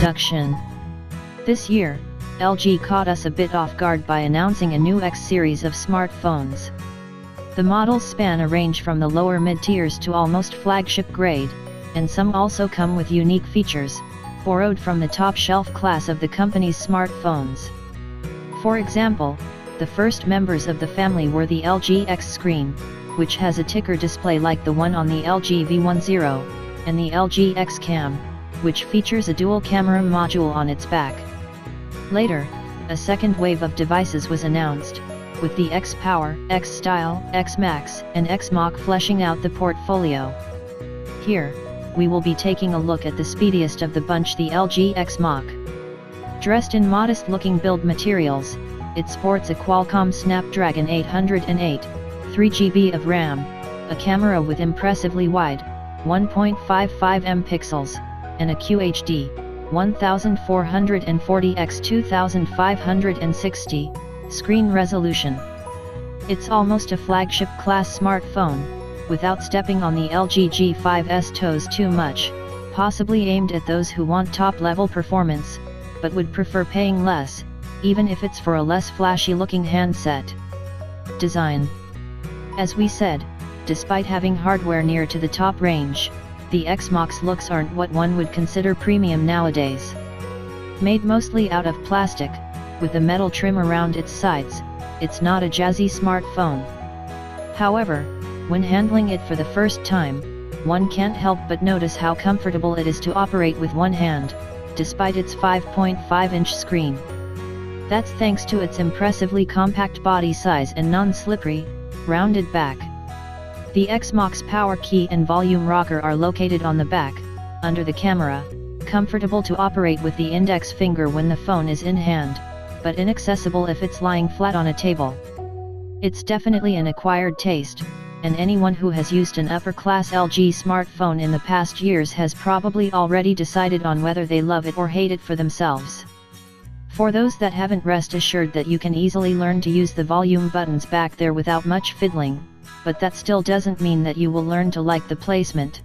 introduction. This year, LG caught us a bit off guard by announcing a new X series of smartphones. The models span a range from the lower mid-tiers to almost flagship grade, and some also come with unique features, borrowed from the top-shelf class of the company's smartphones. For example, the first members of the family were the LG X screen, which has a ticker display like the one on the LG V10, and the LG X Cam, which features a dual camera module on its back. Later, a second wave of devices was announced, with the X Power, X Style, X Max, and X Mach fleshing out the portfolio. Here, we will be taking a look at the speediest of the bunch, the LG X Mach. Dressed in modest-looking build materials, it sports a Qualcomm Snapdragon 808, 3GB of RAM, a camera with impressively wide, 1.55 pixels, and a QHD, 1440 x 2560, screen resolution. It's almost a flagship-class smartphone, without stepping on the LG G5's toes too much, possibly aimed at those who want top-level performance, but would prefer paying less, even if it's for a less flashy-looking handset. Design. As we said, despite having hardware near to the top range, the X Mach's looks aren't what one would consider premium nowadays. Made mostly out of plastic, with a metal trim around its sides, it's not a jazzy smartphone. However, when handling it for the first time, one can't help but notice how comfortable it is to operate with one hand, despite its 5.5-inch screen. That's thanks to its impressively compact body size and non-slippery, rounded back. The X Mach's power key and volume rocker are located on the back, under the camera, comfortable to operate with the index finger when the phone is in hand, but inaccessible if it's lying flat on a table. It's definitely an acquired taste, and anyone who has used an upper-class LG smartphone in the past years has probably already decided on whether they love it or hate it for themselves. For those that haven't, rest assured that you can easily learn to use the volume buttons back there without much fiddling, but that still doesn't mean that you will learn to like the placement.